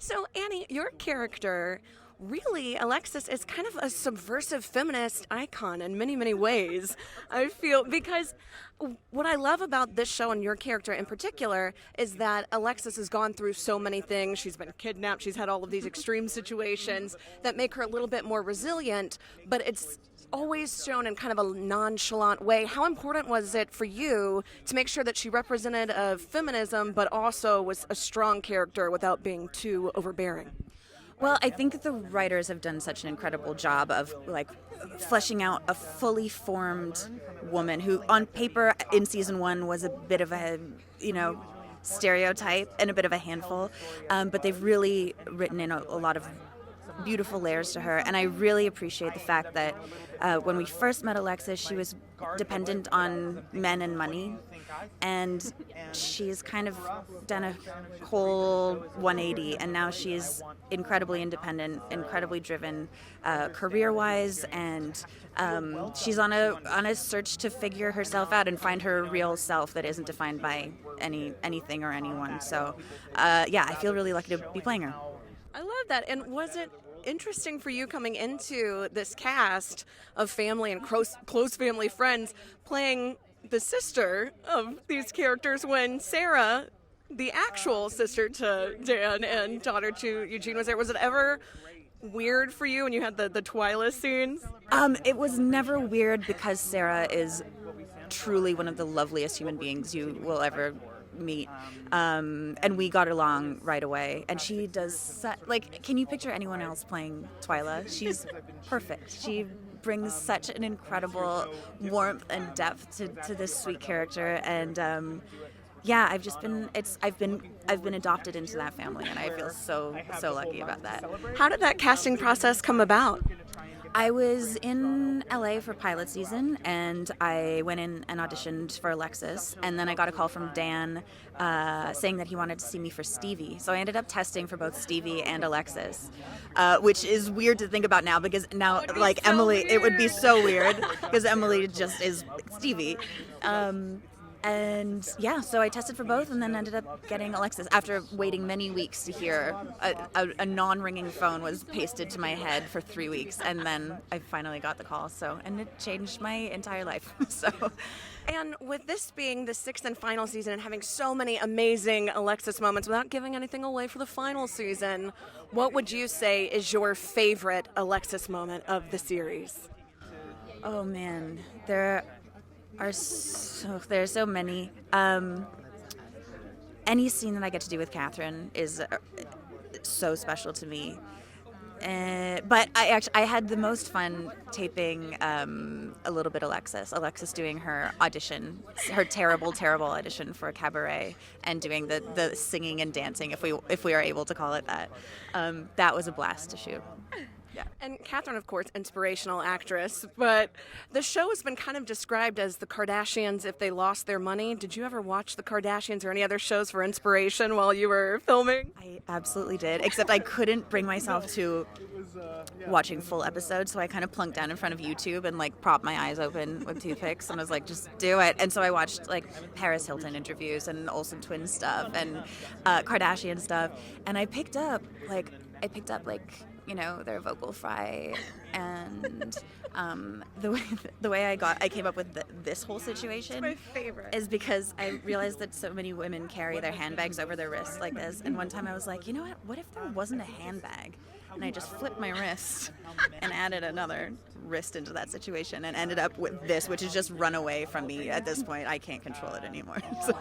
So, Annie, your character, really, Alexis, is kind of a subversive feminist icon in many, many ways. I feel because what I love about this show and your character in particular is that Alexis has gone through so many things. She's been kidnapped, she's had all of these extreme situations that make her a little bit more resilient, but it's always shown in kind of a nonchalant way. How important was it for you to make sure that she represented feminism but also was a strong character without being too overbearing? Well, I think the writers have done such an incredible job of fleshing out a fully formed woman who on paper in season 1 was a bit of a, stereotype and a bit of a handful. But they've really written in a lot of beautiful layers to her, and I really appreciate the fact that when we first met Alexis, she was dependent on men and money, and she's kind of done a whole 180, and now she's incredibly independent, incredibly driven career-wise, and she's on a search to figure herself out and find her real self that isn't defined by anything or anyone. So I feel really lucky to be playing her. I love that. And was it interesting for you coming into this cast of family and close family friends playing the sister of these characters when Sarah, the actual sister to Dan and daughter to Eugene, was there? Was it ever weird for you when you had the Twyla scenes? It was never weird because Sarah is truly one of the loveliest human beings you will ever meet, and we got along right away, and she does can you picture anyone else playing Twyla? She's perfect. She brings such an incredible warmth and depth to this sweet character, and I've been adopted into that family, and I feel so lucky about that. How did that casting process come about? I was in LA for pilot season, and I went in and auditioned for Alexis, and then I got a call from Dan saying that he wanted to see me for Stevie. So I ended up testing for both Stevie and Alexis, which is weird to think about now, because now, Emily, it would be so weird, because Emily just is Stevie. So I tested for both and then ended up getting Alexis after waiting many weeks to hear a non-ringing phone was pasted to my head for 3 weeks, and then I finally got the call. And it changed my entire life. And with this being the 6th and final season and having so many amazing Alexis moments, without giving anything away for the final season, what would you say is your favorite Alexis moment of the series? Oh man, there's so many. Any scene that I get to do with Catherine is so special to me. But I had the most fun taping a little bit Alexis doing her audition, her terrible audition for Cabaret, and doing the singing and dancing, if we are able to call it that. That was a blast to shoot. Yeah. And Catherine, of course, inspirational actress, but the show has been kind of described as the Kardashians if they lost their money. Did you ever watch the Kardashians or any other shows for inspiration while you were filming? I absolutely did, except I couldn't bring myself to watching full episodes, so I kind of plunked down in front of YouTube and propped my eyes open with toothpicks, and I was like, just do it. And so I watched Paris Hilton interviews and Olsen Twins stuff and Kardashian stuff, and I picked up their vocal fry, and the way I came up with this whole situation. It's my favorite. Is because I realized that so many women carry their handbags over their wrists like this, and one time I was like, you know what if there wasn't a handbag? And I just flipped my wrist and added another wrist into that situation, and ended up with this, which has just run away from me at this point. I can't control it anymore. So